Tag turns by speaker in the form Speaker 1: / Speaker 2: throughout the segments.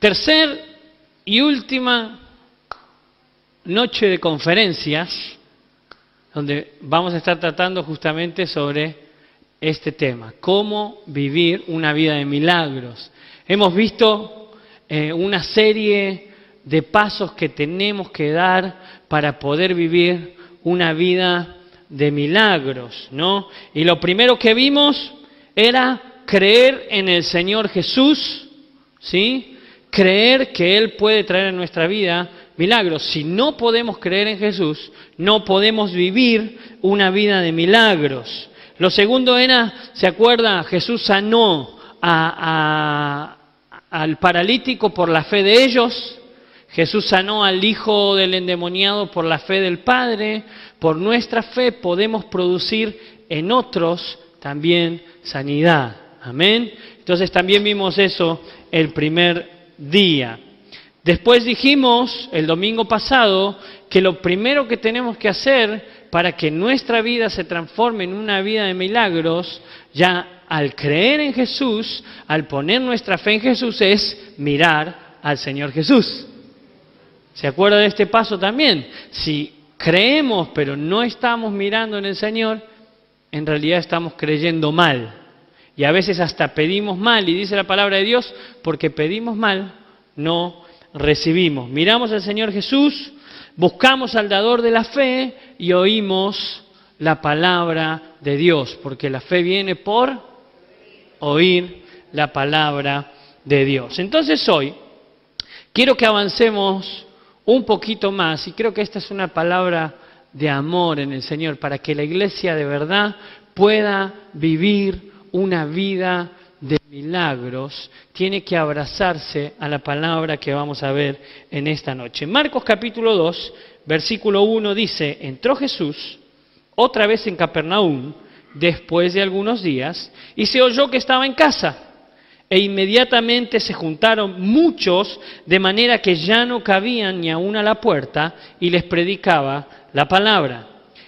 Speaker 1: Tercer y última noche de conferencias, donde vamos a estar tratando justamente sobre este tema, cómo vivir una vida de milagros. Hemos visto una serie de pasos que tenemos que dar para poder vivir una vida de milagros, ¿no? Y lo primero que vimos era creer en el Señor Jesús, ¿sí? Creer que Él puede traer en nuestra vida milagros. Si no podemos creer en Jesús, no podemos vivir una vida de milagros. Lo segundo era, ¿se acuerda? Jesús sanó al paralítico por la fe de ellos. Jesús sanó al hijo del endemoniado por la fe del Padre. Por nuestra fe podemos producir en otros también sanidad. Amén. Entonces también vimos eso el primer día. Después dijimos el domingo pasado que lo primero que tenemos que hacer para que nuestra vida se transforme en una vida de milagros, ya al creer en Jesús, al poner nuestra fe en Jesús, es mirar al Señor Jesús. ¿Se acuerda de este paso también? Si creemos pero no estamos mirando en el Señor, en realidad estamos creyendo mal. Y a veces hasta pedimos mal, y dice la palabra de Dios, porque pedimos mal, no recibimos. Miramos al Señor Jesús, buscamos al dador de la fe y oímos la palabra de Dios, porque la fe viene por oír la palabra de Dios. Entonces hoy quiero que avancemos un poquito más, y creo que esta es una palabra de amor en el Señor, para que la iglesia de verdad pueda vivir una vida de milagros. Tiene que abrazarse a la palabra que vamos a ver en esta noche. Marcos capítulo 2, versículo 1 dice: entró Jesús otra vez en Capernaum después de algunos días, y se oyó que estaba en casa. E inmediatamente se juntaron muchos, de manera que ya no cabían ni aún a la puerta, y les predicaba la palabra.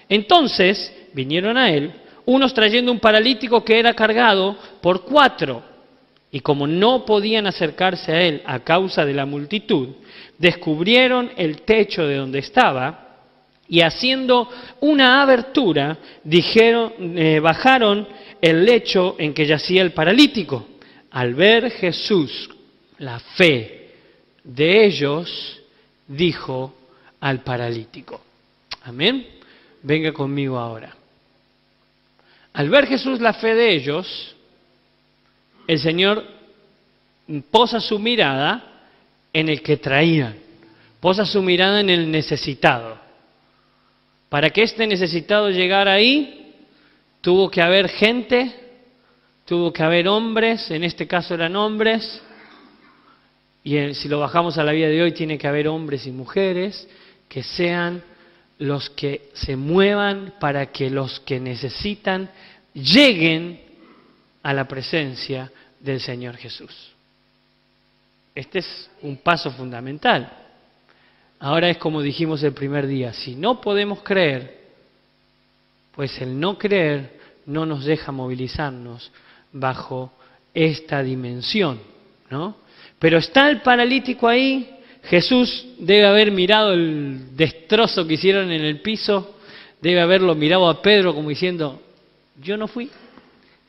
Speaker 1: Entonces vinieron a él unos trayendo un paralítico que era cargado por 4, y como no podían acercarse a él a causa de la multitud, descubrieron el techo de donde estaba, y haciendo una abertura, bajaron el lecho en que yacía el paralítico. Al ver Jesús la fe de ellos, dijo al paralítico. Amén. Venga conmigo ahora. Al ver Jesús la fe de ellos, el Señor posa su mirada en el que traían, posa su mirada en el necesitado. Para que este necesitado llegara ahí, tuvo que haber gente, tuvo que haber hombres, en este caso eran hombres, y si lo bajamos a la vida de hoy, tiene que haber hombres y mujeres que sean los que se muevan para que los que necesitan lleguen a la presencia del Señor Jesús. Este es un paso fundamental. Ahora es como dijimos el primer día, si no podemos creer, pues el no creer no nos deja movilizarnos bajo esta dimensión, ¿no? Pero está el paralítico ahí. Jesús debe haber mirado el destrozo que hicieron en el piso, debe haberlo mirado a Pedro como diciendo, yo no fui,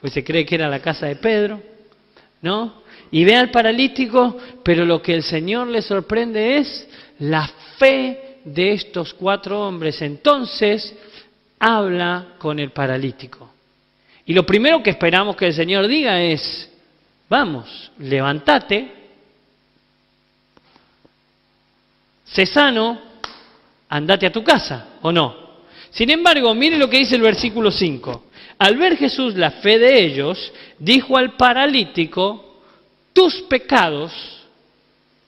Speaker 1: pues se cree que era la casa de Pedro, ¿no? Y ve al paralítico, pero lo que el Señor le sorprende es la fe de estos 4 hombres. Entonces habla con el paralítico. Y lo primero que esperamos que el Señor diga es, vamos, levántate, sé sano, andate a tu casa, ¿o no? Sin embargo, mire lo que dice el versículo 5. Al ver Jesús la fe de ellos, dijo al paralítico, tus pecados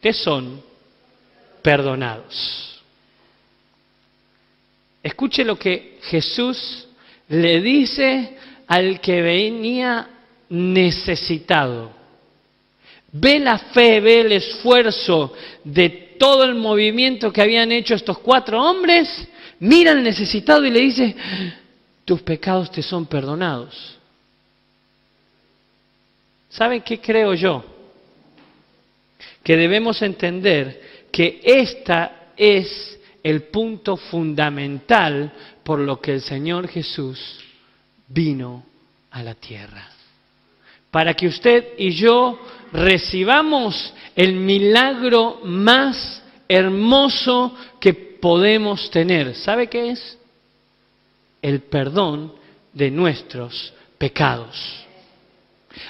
Speaker 1: te son perdonados. Escuche lo que Jesús le dice al que venía necesitado. Ve la fe, ve el esfuerzo de todo el movimiento que habían hecho estos 4 hombres, mira al necesitado y le dice, tus pecados te son perdonados. ¿Saben qué creo yo? Que que debemos entender que esta es el punto fundamental por lo que el Señor Jesús vino a la tierra. Para que usted y yo recibamos el milagro más hermoso que podemos tener. ¿Sabe qué es? El perdón de nuestros pecados.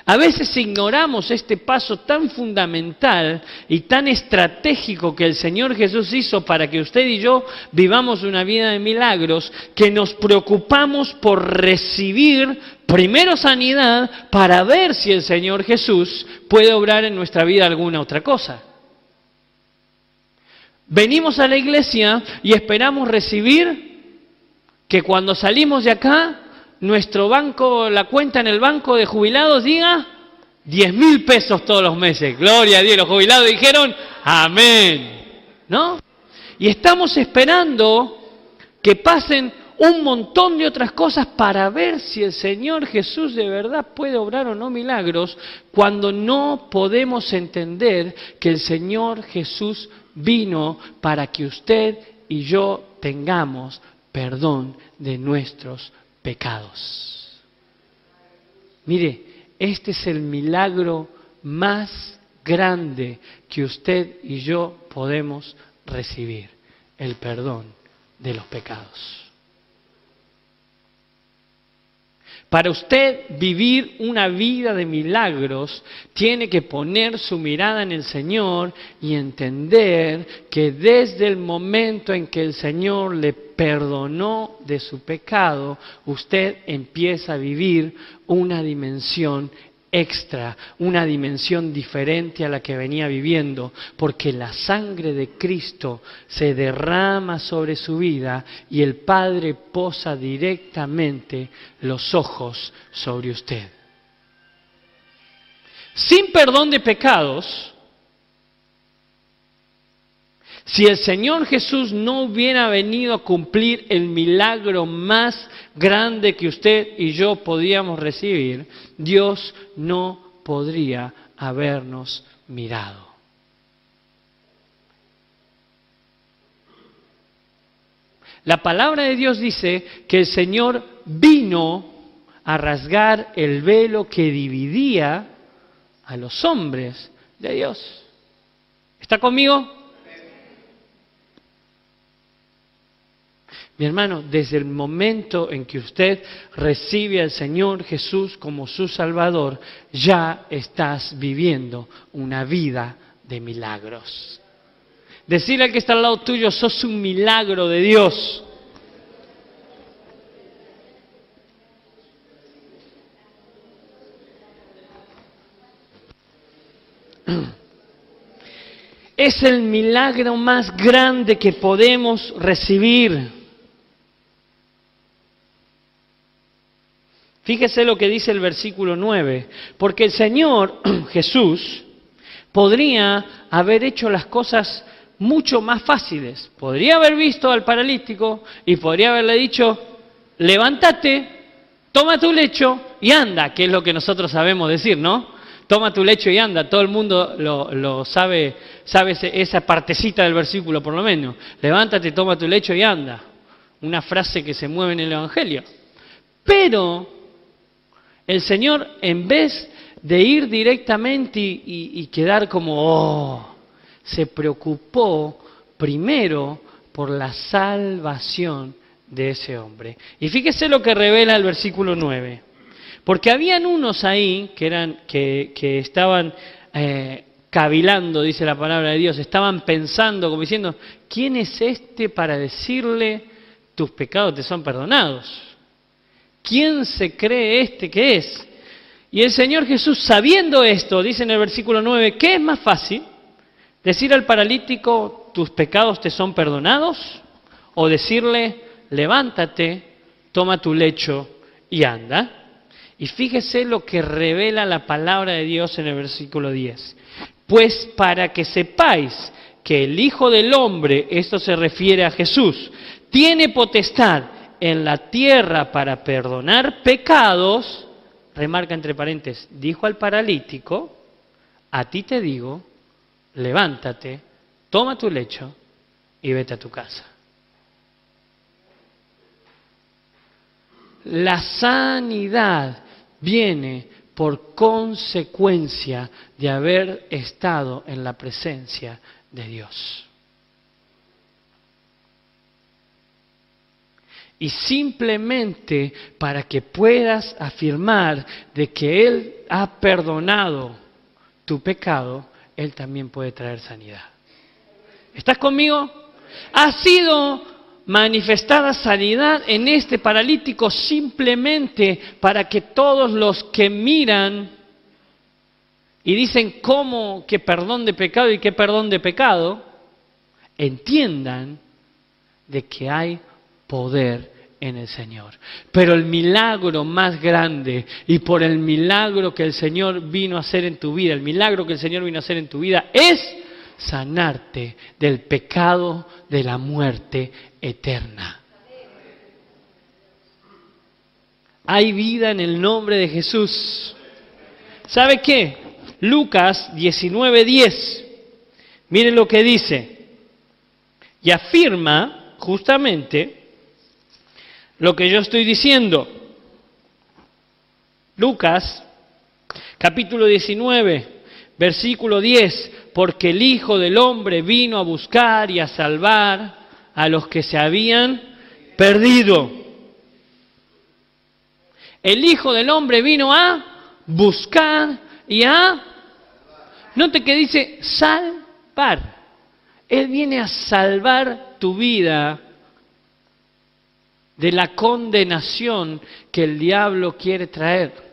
Speaker 1: A veces ignoramos este paso tan fundamental y tan estratégico que el Señor Jesús hizo para que usted y yo vivamos una vida de milagros, que nos preocupamos por recibir primero sanidad para ver si el Señor Jesús puede obrar en nuestra vida alguna otra cosa. Venimos a la iglesia y esperamos recibir que cuando salimos de acá, nuestro banco, la cuenta en el banco de jubilados diga 10.000 pesos todos los meses. Gloria a Dios, los jubilados dijeron amén, ¿no? Y estamos esperando que pasen un montón de otras cosas para ver si el Señor Jesús de verdad puede obrar o no milagros, cuando no podemos entender que el Señor Jesús vino para que usted y yo tengamos perdón de nuestros pecados. Mire, este es el milagro más grande que usted y yo podemos recibir, el perdón de los pecados. Para usted vivir una vida de milagros, tiene que poner su mirada en el Señor y entender que desde el momento en que el Señor le perdonó de su pecado, usted empieza a vivir una dimensión extra, una dimensión diferente a la que venía viviendo, porque la sangre de Cristo se derrama sobre su vida y el Padre posa directamente los ojos sobre usted. Sin perdón de pecados, si el Señor Jesús no hubiera venido a cumplir el milagro más grande que usted y yo podíamos recibir, Dios no podría habernos mirado. La palabra de Dios dice que el Señor vino a rasgar el velo que dividía a los hombres de Dios. ¿Está conmigo? Mi hermano, desde el momento en que usted recibe al Señor Jesús como su Salvador, ya estás viviendo una vida de milagros. Decirle al que está al lado tuyo, sos un milagro de Dios. Es el milagro más grande que podemos recibir. Fíjese lo que dice el versículo 9, porque el Señor Jesús podría haber hecho las cosas mucho más fáciles. Podría haber visto al paralítico y podría haberle dicho, levántate, toma tu lecho y anda, que es lo que nosotros sabemos decir, ¿no? Toma tu lecho y anda, todo el mundo lo sabe esa partecita del versículo por lo menos. Levántate, toma tu lecho y anda. Una frase que se mueve en el Evangelio. Pero el Señor, en vez de ir directamente y quedar como, se preocupó primero por la salvación de ese hombre. Y fíjese lo que revela el versículo 9. Porque habían unos ahí que estaban cavilando, dice la palabra de Dios, estaban pensando, como diciendo, ¿quién es este para decirle tus pecados te son perdonados? ¿Quién se cree este que es? Y el Señor Jesús, sabiendo esto, dice en el versículo 9, ¿qué es más fácil? ¿Decir al paralítico, tus pecados te son perdonados? ¿O decirle, levántate, toma tu lecho y anda? Y fíjese lo que revela la palabra de Dios en el versículo 10. Pues para que sepáis que el Hijo del Hombre, esto se refiere a Jesús, tiene potestad en la tierra para perdonar pecados, remarca entre paréntesis, dijo al paralítico, a ti te digo, levántate, toma tu lecho y vete a tu casa. La sanidad viene por consecuencia de haber estado en la presencia de Dios. Y simplemente para que puedas afirmar de que Él ha perdonado tu pecado, Él también puede traer sanidad. ¿Estás conmigo? Ha sido manifestada sanidad en este paralítico simplemente para que todos los que miran y dicen cómo que perdón de pecado y qué perdón de pecado, entiendan de que hay poder en el Señor. Pero el milagro más grande, y por el milagro que el Señor vino a hacer en tu vida, el milagro que el Señor vino a hacer en tu vida es sanarte del pecado de la muerte eterna. Hay vida en el nombre de Jesús. ¿Sabe qué? Lucas 19:10. Miren lo que dice. Y afirma justamente lo que yo estoy diciendo. Lucas, capítulo 19, versículo 10. Porque el Hijo del Hombre vino a buscar y a salvar a los que se habían perdido. El Hijo del Hombre vino a buscar y a... Note que dice salvar. Él viene a salvar tu vida de la condenación que el diablo quiere traer.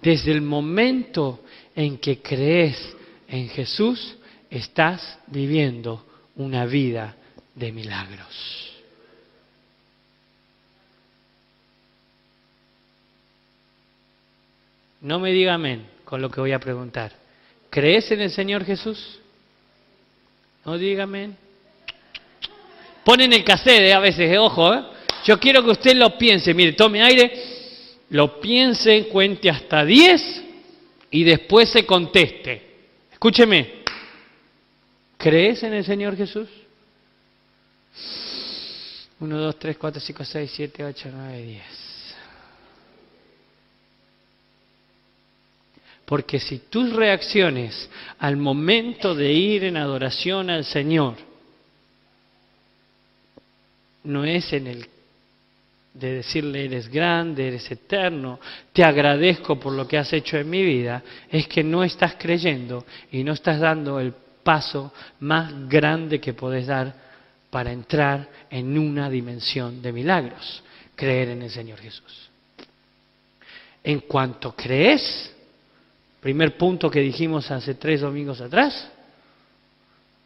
Speaker 1: Desde el momento en que crees en Jesús, estás viviendo una vida de milagros. No me diga amén con lo que voy a preguntar. ¿Crees en el Señor Jesús? No diga amén. Ponen el cassette a veces, ojo. Yo quiero que usted lo piense. Mire, tome aire. Lo piense, cuente hasta 10 y después se conteste. Escúcheme. ¿Crees en el Señor Jesús? 1, 2, 3, 4, 5, 6, 7, 8, 9, 10. Porque si tus reacciones al momento de ir en adoración al Señor no es en el de decirle eres grande, eres eterno, te agradezco por lo que has hecho en mi vida, es que no estás creyendo y no estás dando el paso más grande que podés dar para entrar en una dimensión de milagros, creer en el Señor Jesús. En cuanto crees, primer punto que dijimos hace 3 domingos atrás,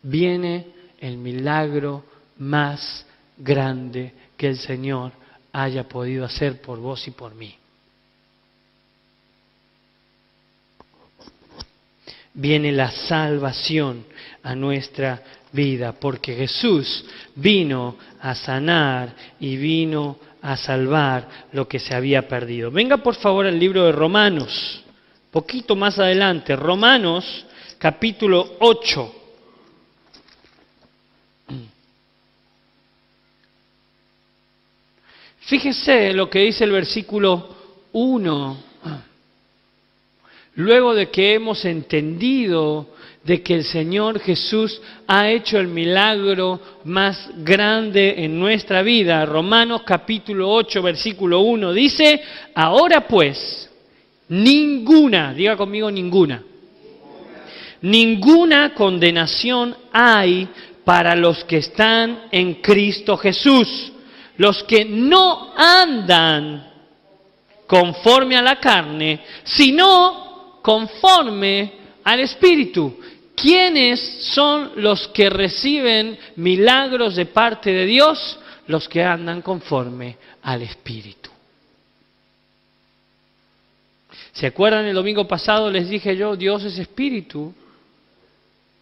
Speaker 1: viene el milagro más grande que el Señor haya podido hacer por vos y por mí. Viene la salvación a nuestra vida, porque Jesús vino a sanar y vino a salvar lo que se había perdido. Venga por favor al libro de Romanos, poquito más adelante, Romanos capítulo 8. Fíjese lo que dice el versículo 1. Luego de que hemos entendido de que el Señor Jesús ha hecho el milagro más grande en nuestra vida, Romanos capítulo 8, versículo 1, dice, ahora pues, ninguna, diga conmigo ninguna condenación hay para los que están en Cristo Jesús. Los que no andan conforme a la carne, sino conforme al Espíritu. ¿Quiénes son los que reciben milagros de parte de Dios? Los que andan conforme al Espíritu. ¿Se acuerdan el domingo pasado les dije yo, Dios es Espíritu?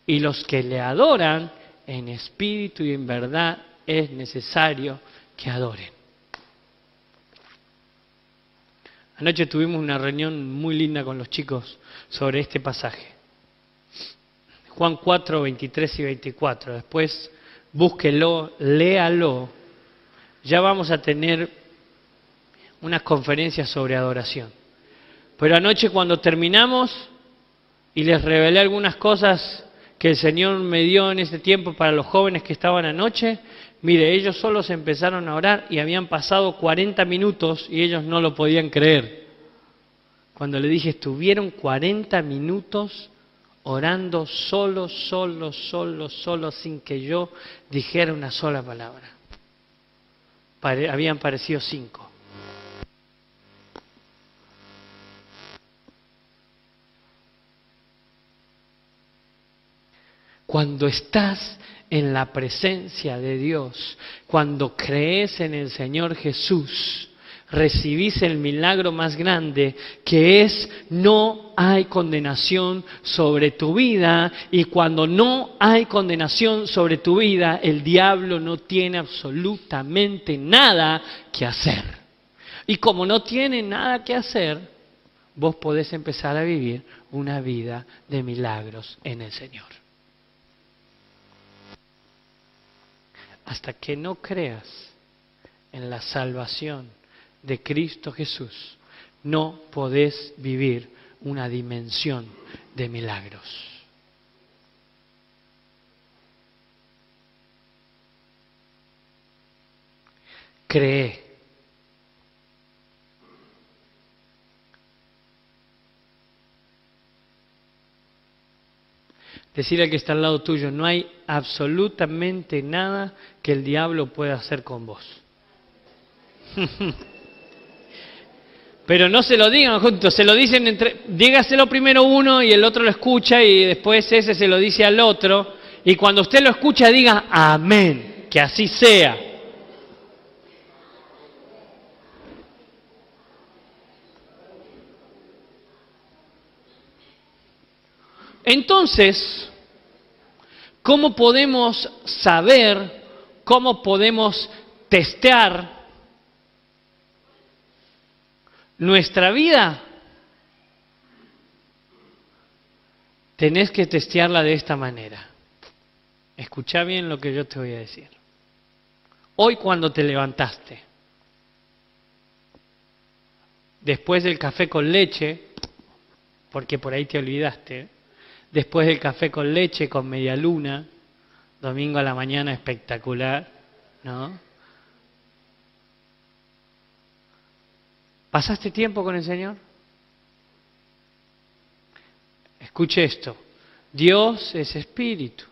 Speaker 1: Y los que le adoran en espíritu y en verdad es necesario que adoren. Anoche tuvimos una reunión muy linda con los chicos sobre este pasaje. Juan 4, 23 y 24. Después búsquelo, léalo. Ya vamos a tener unas conferencias sobre adoración. Pero anoche cuando terminamos y les revelé algunas cosas que el Señor me dio en ese tiempo para los jóvenes que estaban anoche, mire, ellos solos empezaron a orar y habían pasado 40 minutos y ellos no lo podían creer. Cuando le dije, estuvieron 40 minutos orando solos, sin que yo dijera una sola palabra. Habían parecido 5. Cuando estás en la presencia de Dios, cuando crees en el Señor Jesús, recibís el milagro más grande, que es no hay condenación sobre tu vida, y cuando no hay condenación sobre tu vida, el diablo no tiene absolutamente nada que hacer. Y como no tiene nada que hacer, vos podés empezar a vivir una vida de milagros en el Señor. Hasta que no creas en la salvación de Cristo Jesús, no podés vivir una dimensión de milagros. Cree. Decirle al que está al lado tuyo, no hay absolutamente nada que el diablo pueda hacer con vos. Pero no se lo digan juntos, se lo dicen dígaselo primero uno y el otro lo escucha y después ese se lo dice al otro. Y cuando usted lo escucha diga amén, que así sea. Entonces, ¿cómo podemos saber, cómo podemos testear nuestra vida? Tenés que testearla de esta manera. Escuchá bien lo que yo te voy a decir. Hoy cuando te levantaste, después del café con leche, porque por ahí te olvidaste, después del café con leche, con media luna, domingo a la mañana espectacular, ¿no? ¿Pasaste tiempo con el Señor? Escuche esto, Dios es espíritu.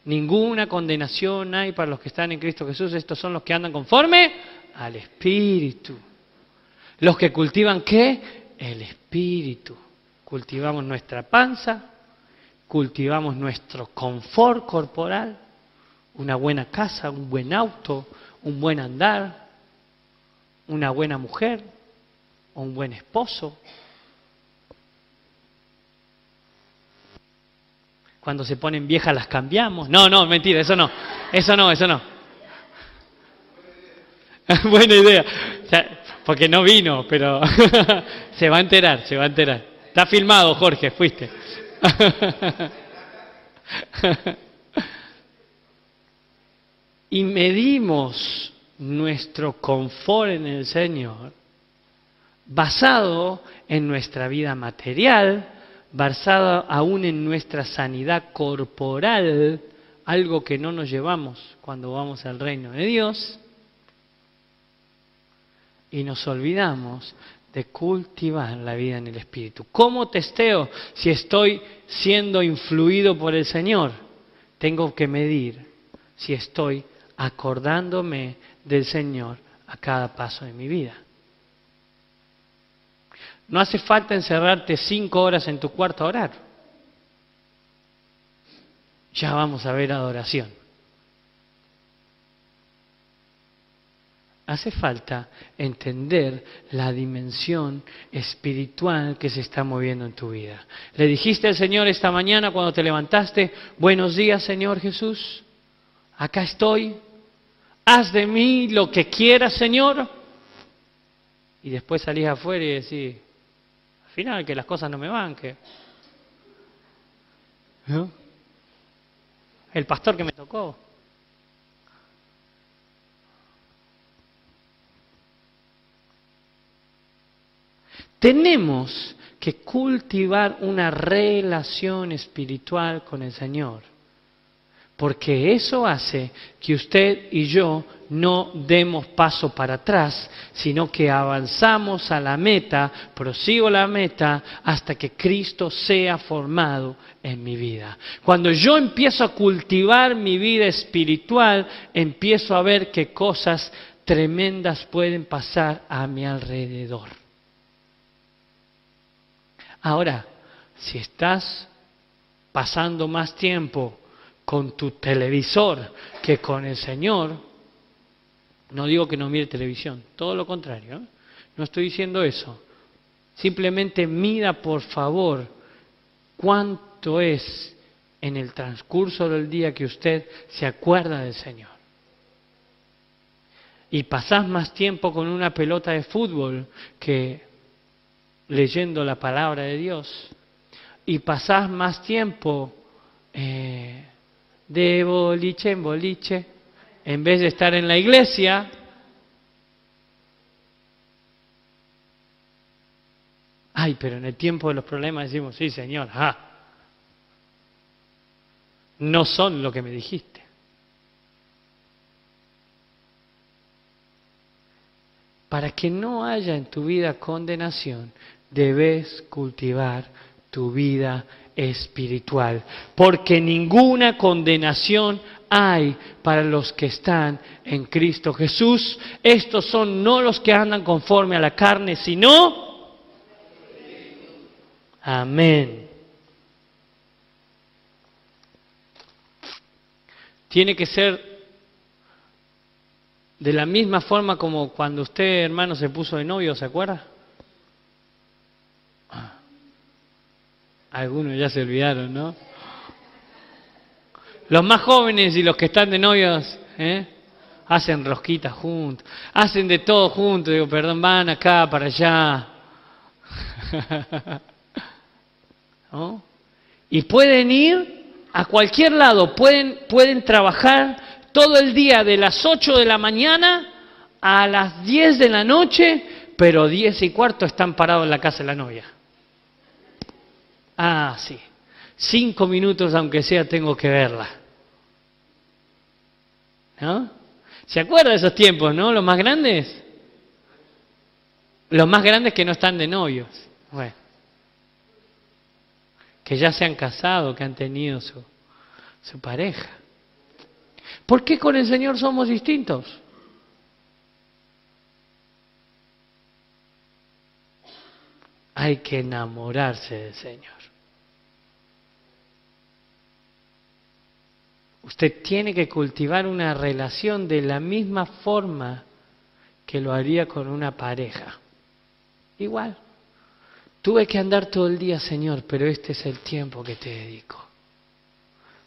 Speaker 1: Ninguna condenación hay para los que están en Cristo Jesús, estos son los que andan conforme al espíritu. Los que cultivan, ¿qué? El espíritu. Cultivamos nuestra panza, cultivamos nuestro confort corporal, una buena casa, un buen auto, un buen andar, una buena mujer o un buen esposo. Cuando se ponen viejas las cambiamos. No, mentira, eso no. Buena idea. O sea, porque no vino, pero se va a enterar. Está filmado, Jorge, fuiste. Y medimos nuestro confort en el Señor basado en nuestra vida material, basado aún en nuestra sanidad corporal, algo que no nos llevamos cuando vamos al reino de Dios, y nos olvidamos de cultivar la vida en el Espíritu. ¿Cómo testeo si estoy siendo influido por el Señor? Tengo que medir si estoy acordándome del Señor a cada paso de mi vida. No hace falta encerrarte 5 horas en tu cuarto a orar. Ya vamos a ver adoración. Hace falta entender la dimensión espiritual que se está moviendo en tu vida. Le dijiste al Señor esta mañana cuando te levantaste, buenos días Señor Jesús, acá estoy, haz de mí lo que quieras Señor. Y después salís afuera y decís, al final que las cosas no me van, que... ¿no? El pastor que me tocó. Tenemos que cultivar una relación espiritual con el Señor, porque eso hace que usted y yo no demos paso para atrás, sino que avanzamos a la meta, prosigo la meta, hasta que Cristo sea formado en mi vida. Cuando yo empiezo a cultivar mi vida espiritual, empiezo a ver qué cosas tremendas pueden pasar a mi alrededor. Ahora, si estás pasando más tiempo con tu televisor que con el Señor, no digo que no mire televisión, todo lo contrario, ¿eh? No estoy diciendo eso. Simplemente mida, por favor, cuánto es en el transcurso del día que usted se acuerda del Señor. Y pasás más tiempo con una pelota de fútbol que leyendo la palabra de Dios, y pasás más tiempo de boliche en boliche, en vez de estar en la iglesia. Ay, pero en el tiempo de los problemas decimos, sí, Señor, no son lo que me dijiste. Para que no haya en tu vida condenación, debes cultivar tu vida espiritual, porque ninguna condenación hay para los que están en Cristo Jesús. Estos son no los que andan conforme a la carne, sino... Amén. Tiene que ser de la misma forma como cuando usted, hermano, se puso de novio, ¿se acuerda? Algunos ya se olvidaron, ¿no? Los más jóvenes y los que están de novios, hacen rosquitas juntos, hacen de todo juntos, digo, perdón, van acá, para allá. ¿No? Y pueden ir a cualquier lado, pueden trabajar todo el día de las 8 de la mañana a las 10 de la noche, pero 10:15 están parados en la casa de la novia. Ah, sí. 5 minutos, aunque sea, tengo que verla. ¿No? ¿Se acuerda de esos tiempos, no? Los más grandes. Los más grandes que no están de novios. Bueno. Que ya se han casado, que han tenido su pareja. ¿Por qué con el Señor somos distintos? Hay que enamorarse del Señor. Usted tiene que cultivar una relación de la misma forma que lo haría con una pareja. Igual. Tuve que andar todo el día, Señor, pero este es el tiempo que te dedico.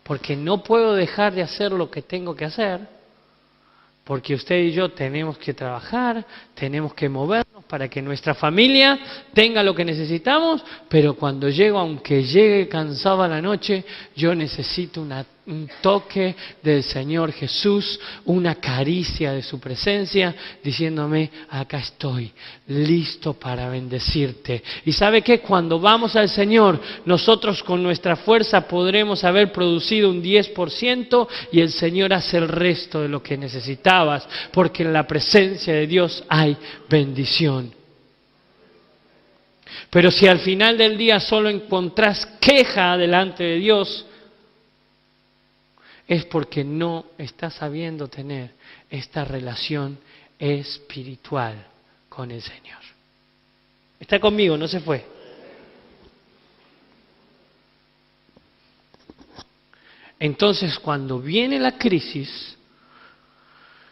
Speaker 1: Porque no puedo dejar de hacer lo que tengo que hacer, porque usted y yo tenemos que trabajar, tenemos que movernos para que nuestra familia tenga lo que necesitamos, pero cuando llego, aunque llegue cansado a la noche, yo necesito un toque del Señor Jesús, una caricia de su presencia, diciéndome, acá estoy, listo para bendecirte. Y ¿sabe qué? Cuando vamos al Señor, nosotros con nuestra fuerza podremos haber producido un 10% y el Señor hace el resto de lo que necesitabas, porque en la presencia de Dios hay bendición. Pero si al final del día solo encontrás queja delante de Dios, es porque no estás sabiendo tener esta relación espiritual con el Señor. Está conmigo, no se fue. Entonces, cuando viene la crisis,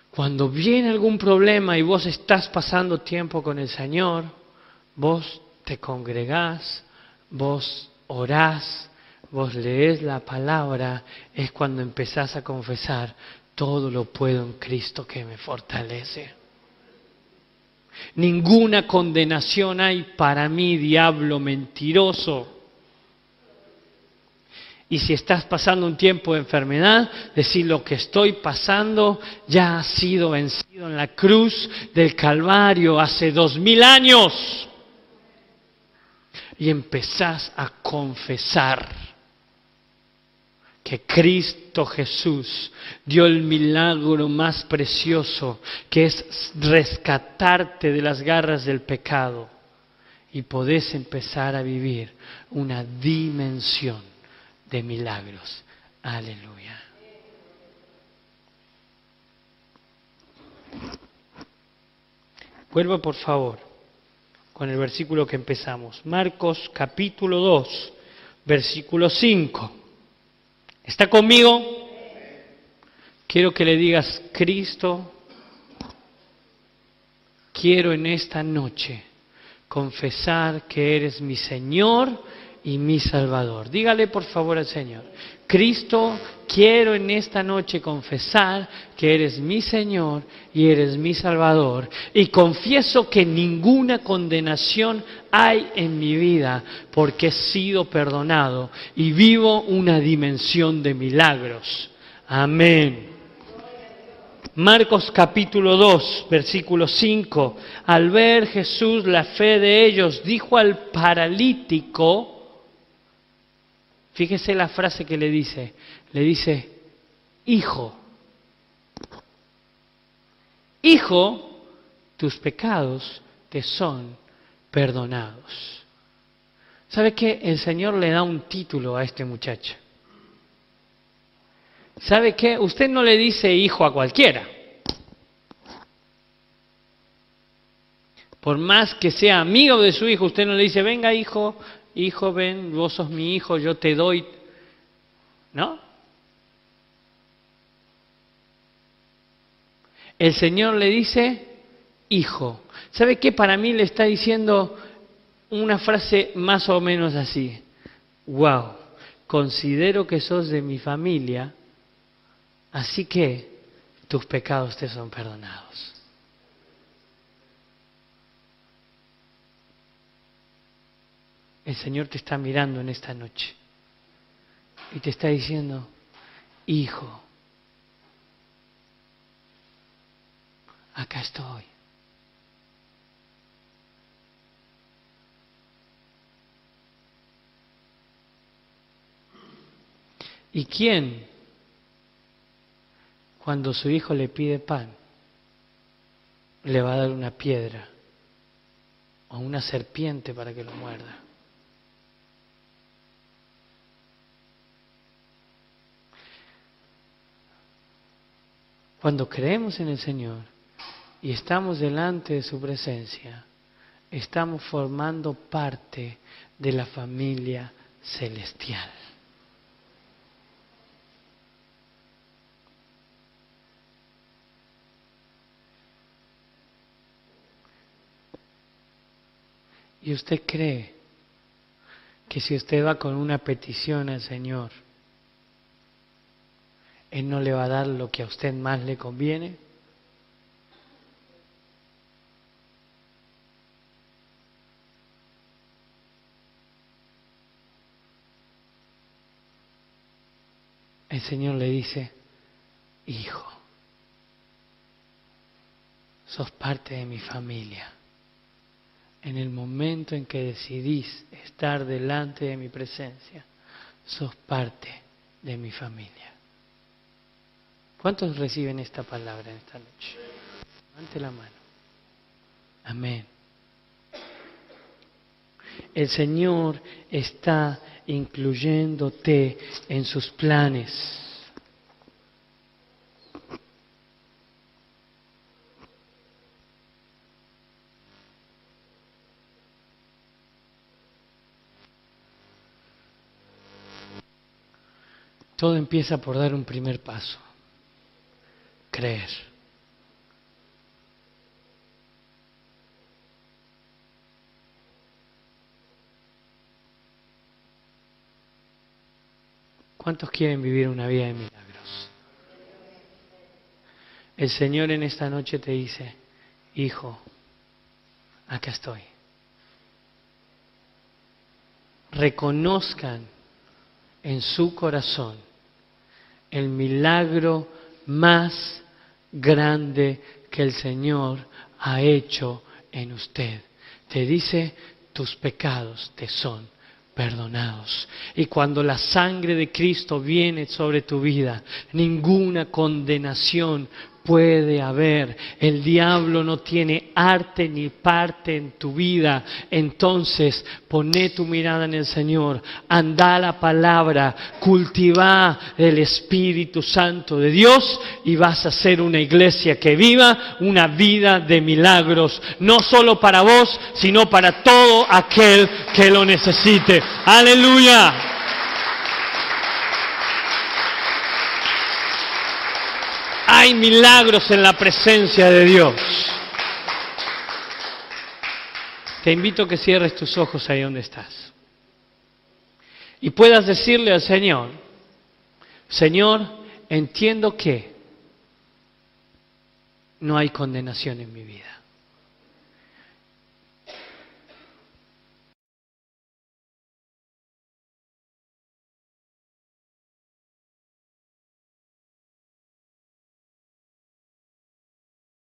Speaker 1: cuando viene algún problema y vos estás pasando tiempo con el Señor, vos te congregás, vos orás, vos lees la palabra, es cuando empezás a confesar, todo lo puedo en Cristo que me fortalece. Ninguna condenación hay para mí, diablo mentiroso. Y si estás pasando un tiempo de enfermedad, decir lo que estoy pasando ya ha sido vencido en la cruz del Calvario hace 2000 años. Y empezás a confesar que Cristo Jesús dio el milagro más precioso, que es rescatarte de las garras del pecado. Y podés empezar a vivir una dimensión de milagros. Aleluya. Vuelva por favor con el versículo que empezamos. Marcos capítulo 2, versículo 5. ¿Está conmigo? Quiero que le digas: Cristo, quiero en esta noche confesar que eres mi Señor y mi Salvador. Dígale por favor al Señor: Cristo, quiero en esta noche confesar que eres mi Señor y eres mi Salvador. Y confieso que ninguna condenación hay en mi vida porque he sido perdonado y vivo una dimensión de milagros. Amén. Marcos capítulo 2, versículo 5. Al ver Jesús la fe de ellos, dijo al paralítico, fíjese la frase que le dice, hijo, tus pecados te son perdonados. ¿Sabe qué? El Señor le da un título a este muchacho. ¿Sabe qué? Usted no le dice hijo a cualquiera. Por más que sea amigo de su hijo, usted no le dice: venga hijo, ven, vos sos mi hijo, yo te doy. ¿No? El Señor le dice hijo. ¿Sabe qué? Para mí le está diciendo una frase más o menos así: wow, considero que sos de mi familia, así que tus pecados te son perdonados. El Señor te está mirando en esta noche y te está diciendo: hijo, acá estoy. ¿Y quién, cuando su hijo le pide pan, le va a dar una piedra o una serpiente para que lo muerda? Cuando creemos en el Señor y estamos delante de su presencia, estamos formando parte de la familia celestial. ¿Y usted cree que si usted va con una petición al Señor, Él no le va a dar lo que a usted más le conviene? El Señor le dice: hijo, sos parte de mi familia. En el momento en que decidís estar delante de mi presencia, sos parte de mi familia. ¿Cuántos reciben esta palabra en esta noche? Levante la mano. Amén. El Señor está incluyéndote en sus planes. Todo empieza por dar un primer paso: creer. ¿Cuántos quieren vivir una vida de milagros? El Señor en esta noche te dice: hijo, acá estoy. Reconozcan en su corazón el milagro más grande que el Señor ha hecho en usted. Te dice, tus pecados te son perdonados. Y cuando la sangre de Cristo viene sobre tu vida, ninguna condenación puede haber. El diablo no tiene arte ni parte en tu vida. Entonces, poné tu mirada en el Señor, anda a la palabra, cultiva el Espíritu Santo de Dios y vas a ser una iglesia que viva una vida de milagros, no solo para vos, sino para todo aquel que lo necesite. ¡Aleluya! Hay milagros en la presencia de Dios. Te invito a que cierres tus ojos ahí donde estás. Y puedas decirle al Señor, Señor, entiendo que no hay condenación en mi vida.